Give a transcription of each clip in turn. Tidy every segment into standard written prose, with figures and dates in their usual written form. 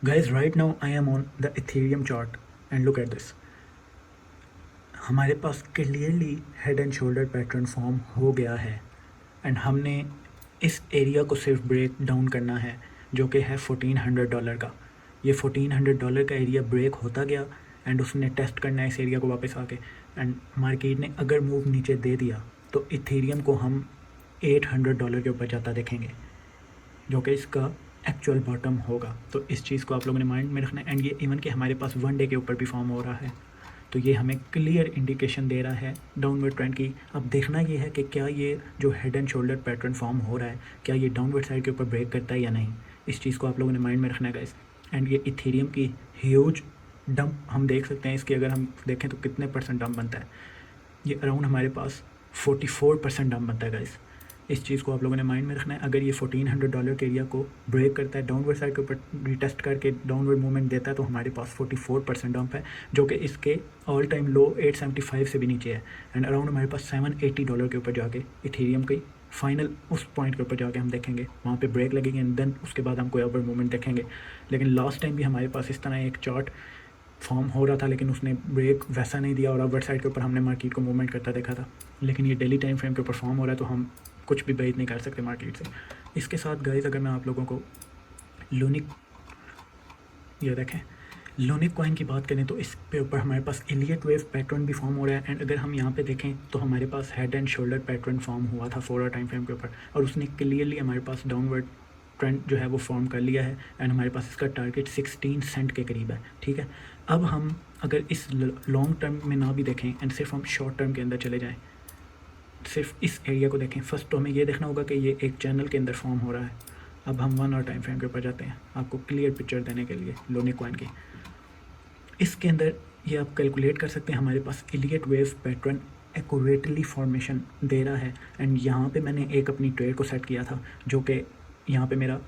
Guys, right now I am on the Ethereum chart and look at this. हमारे पास clearly head and shoulder pattern form हो गया है and हमने इस एरिया को सिर्फ ब्रेक डाउन करना है जो कि है $1400 का। ये $1400 का एरिया ब्रेक होता गया एंड उसने टेस्ट करना है इस एरिया को वापस आके एंड मार्केट ने अगर मूव नीचे दे दिया तो इथेरियम को हम $800 के ऊपर जाता देखेंगे जो कि इसका एक्चुअल बॉटम होगा। तो इस चीज़ को आप लोगों ने माइंड में रखना है एंड ये इवन कि हमारे पास 1 डे के ऊपर भी फॉर्म हो रहा है तो ये हमें क्लियर इंडिकेशन दे रहा है डाउनवर्ड ट्रेंड की। अब देखना ये है कि क्या ये जो head and shoulder pattern form हो रहा है क्या ये डाउनवर्ड साइड के ऊपर ब्रेक करता है या नहीं, इस चीज़ को आप लोगों ने माइंड में रखना है गाइस। एंड ये इथेरियम की ह्यूज डंप हम देख सकते हैं, इसकी अगर हम देखें तो कितने परसेंट डंप बनता है, ये अराउंड हमारे पास 44% डंप बनता है गाइस। इस चीज़ को आप लोगों ने माइंड में रखना है। अगर ये $1400 के एरिया को ब्रेक करता है डाउनवर्ड साइड के ऊपर रिटेस्ट करके डाउनवर्ड मूवमेंट देता है तो हमारे पास 44% डंप है जो कि इसके ऑल टाइम लो 875 से भी नीचे है एंड अराउंड हमारे पास $780 के ऊपर जाके इथेरियम की फाइनल उस पॉइंट के ऊपर जाके हम देखेंगे, वहाँ पे ब्रेक लगेंगे एंड देन उसके बाद हम कोई अपवर्ड मूवमेंट देखेंगे। लेकिन लास्ट टाइम भी हमारे पास इस तरह एक चार्ट फॉर्म हो रहा था लेकिन उसने ब्रेक वैसा नहीं दिया और अपवर्ड साइड के ऊपर हमने मार्केट को मूवमेंट करता देखा था। लेकिन ये डेली टाइम फ्रेम के ऊपर फॉर्म हो रहा है तो हम कुछ भी बेहद नहीं कर सकते मार्केट से। इसके साथ गाइस अगर मैं आप लोगों को लूनिक, ये देखें लूनिक कॉइन की बात करें तो इस पे ऊपर हमारे पास इलियट वेव पैटर्न भी फॉर्म हो रहा है एंड अगर हम यहाँ पे देखें तो हमारे पास head and shoulder pattern form हुआ था 4 आवर टाइम फ्रेम के ऊपर और उसने क्लियरली हमारे पास डाउनवर्ड ट्रेंड जो है वो फॉर्म कर लिया है एंड हमारे पास इसका टारगेट 16 सेंट के करीब है। ठीक है, अब हम अगर इस लॉन्ग टर्म में ना भी देखें एंड सिर्फ हम शॉर्ट टर्म के अंदर चले जाएँ, सिर्फ इस एरिया को देखें, फर्स्ट तो हमें ये देखना होगा कि ये एक चैनल के अंदर फॉर्म हो रहा है। अब हम 1 आवर टाइम फ्रेम के ऊपर जाते हैं आपको क्लियर पिक्चर देने के लिए लूनिक कॉइन की। इसके अंदर ये आप कैलकुलेट कर सकते हैं हमारे पास Elliott wave pattern accurately formation दे रहा है एंड यहाँ पे मैंने एक अपनी ट्रेड को सेट किया था जो कि यहाँ पे मेरा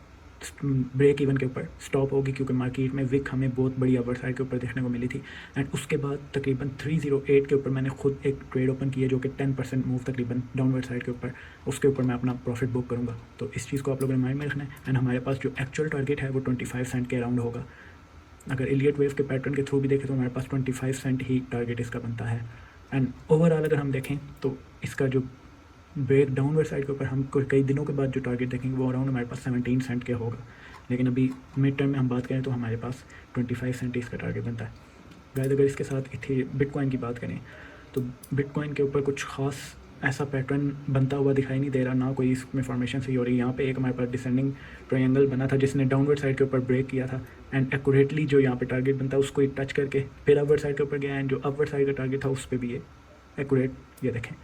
ब्रेक इवन के ऊपर स्टॉप होगी क्योंकि मार्केट में विक हमें बहुत बड़ी अवर साइड के ऊपर देखने को मिली थी एंड उसके बाद तकरीबन 308 के ऊपर मैंने खुद एक ट्रेड ओपन किया जो कि 10% मूव तकरीबन डाउनवर्ड साइड के ऊपर, उसके ऊपर मैं अपना प्रॉफिट बुक करूँगा। तो इस चीज़ को आप लोगों ने माइंड में रखना है एंड हमारे पास जो एक्चुअल टारगेट है वो 25 सेंट के अराउंड होगा। अगर इलियट वेव के पैटर्न के थ्रू भी देखें तो हमारे पास 25 सेंट ही टारगेट इसका बनता है एंड ओवरऑल अगर हम देखें तो इसका जो ब्रेक डाउनवर्ड साइड के ऊपर हम कई दिनों के बाद जो टारगेट देखेंगे वो अराउंड हमारे पास 17 सेंट के होगा। लेकिन अभी मिड टर्म में हम बात करें तो हमारे पास 25 सेंट इसका टारगेट बनता है। गाइस अगर इसके साथ बिटकॉइन की बात करें तो बिटकॉइन के ऊपर कुछ खास ऐसा पैटर्न बनता हुआ दिखाई नहीं दे रहा, ना कोई इसमें फॉर्मेशन सही हो रही है। यहाँ पे एक हमारे पास डिसेंडिंग ट्रायंगल बना था जिसने डाउनवर्ड साइड के ऊपर ब्रेक किया था एंड एक्यूरेटली जो यहाँ पे टारगेट बनता है उसको टच करके फिर अपवर्ड साइड के ऊपर गया एंड जो अपवर्ड साइड का टारगेट था उस पर भी ये एक्यूरेट, ये देखें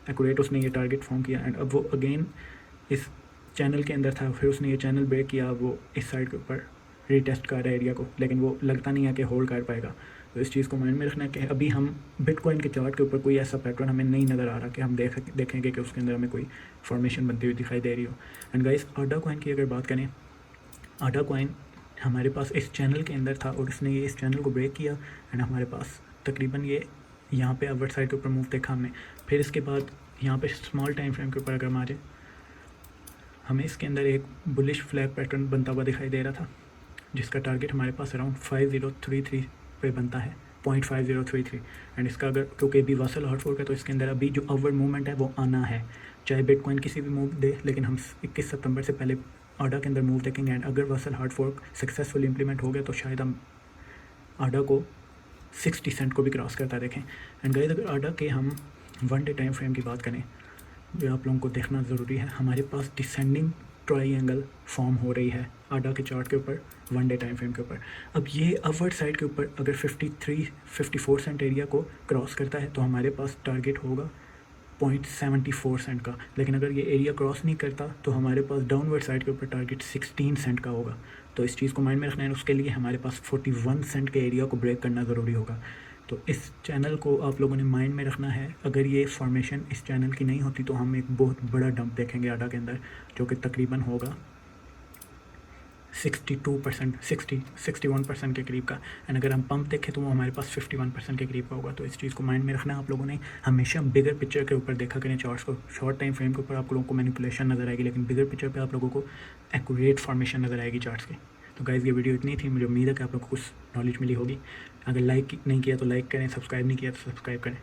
एक्यूरेट उसने ये टारगेट फॉर्म किया एंड अब वो अगेन इस चैनल के अंदर था, फिर उसने ये चैनल ब्रेक किया, वो इस साइड के ऊपर रीटेस्ट कर रहा है एरिया को, लेकिन वो लगता नहीं है कि होल्ड कर पाएगा। तो इस चीज़ को माइंड में रखना है कि अभी हम बिटकॉइन के चार्ट के ऊपर कोई ऐसा पैटर्न हमें नहीं नज़र आ रहा कि हम देखेंगे कि उसके अंदर हमें कोई फॉर्मेशन बनती हुई दिखाई दे रही हो। एंड गाइस आडा कॉइन की अगर बात करें, आडा कॉइन हमारे पास इस चैनल के अंदर था और उसने ये इस चैनल को ब्रेक किया एंड हमारे पास तकरीबन ये यहाँ पे अपवर्ड साइड के ऊपर मूव देखा हमने। फिर इसके बाद यहाँ पे स्मॉल टाइम फ्रेम के ऊपर अगर हम आ जाए, हमें इसके अंदर एक बुलिश फ्लैग पैटर्न बनता हुआ दिखाई दे रहा था जिसका टारगेट हमारे पास अराउंड 5033 पे बनता है, 0.5033 एंड इसका अगर क्योंकि अभी वासल हार्ड फोर्क है तो इसके अंदर अभी जो अपवर्ड मूवमेंट है वो आना है, चाहे बिटकॉइन किसी भी मूव दे, लेकिन हम 21 सितंबर से पहले आडा के अंदर मूव देखेंगे एंड अगर vassal hard fork successful implement हो गया तो शायद हम आडा को 60 सेंट को भी क्रॉस करता देखें। एंड गाइस अगर आडा के हम 1 डे टाइम फ्रेम की बात करें जो आप लोगों को देखना ज़रूरी है, हमारे पास डिसेंडिंग ट्रायंगल फॉर्म हो रही है आडा के चार्ट के ऊपर 1 डे टाइम फ्रेम के ऊपर। अब ये अपवर्ड साइड के ऊपर अगर 54 सेंट एरिया को क्रॉस करता है तो हमारे पास टारगेट होगा 0.74 सेंट का, लेकिन अगर ये एरिया क्रॉस नहीं करता तो हमारे पास डाउनवर्ड साइड के ऊपर टारगेट 16 सेंट का होगा। तो इस चीज़ को माइंड में रखना है, उसके लिए हमारे पास 41 सेंट के एरिया को ब्रेक करना ज़रूरी होगा। तो इस चैनल को आप लोगों ने माइंड में रखना है। अगर ये फॉर्मेशन इस चैनल की नहीं होती तो हम एक बहुत बड़ा डंप देखेंगे आडा के अंदर जो कि तकरीबन होगा 61% के करीब का एंड अगर हम पंप देखें तो वो हमारे पास 51% के करीब का होगा। तो इस चीज़ को माइंड में रखना है आप लोगों ने। हमेशा बिगर पिक्चर के ऊपर देखा करें चार्ट्स को, शॉर्ट टाइम फ्रेम के ऊपर आप लोगों को मैनिपुलेशन नज़र आएगी लेकिन बिगर पिक्चर पे आप लोगों को एक्यूरेट फॉर्मेशन नज़र आएगी चार्ट्स की। तो गाइज़ ये वीडियो इतनी थी, मुझे उम्मीद है कि आप लोग को कुछ नॉलेज मिली होगी। अगर लाइक नहीं किया तो लाइक करें, सब्सक्राइब नहीं किया तो सब्सक्राइब करें।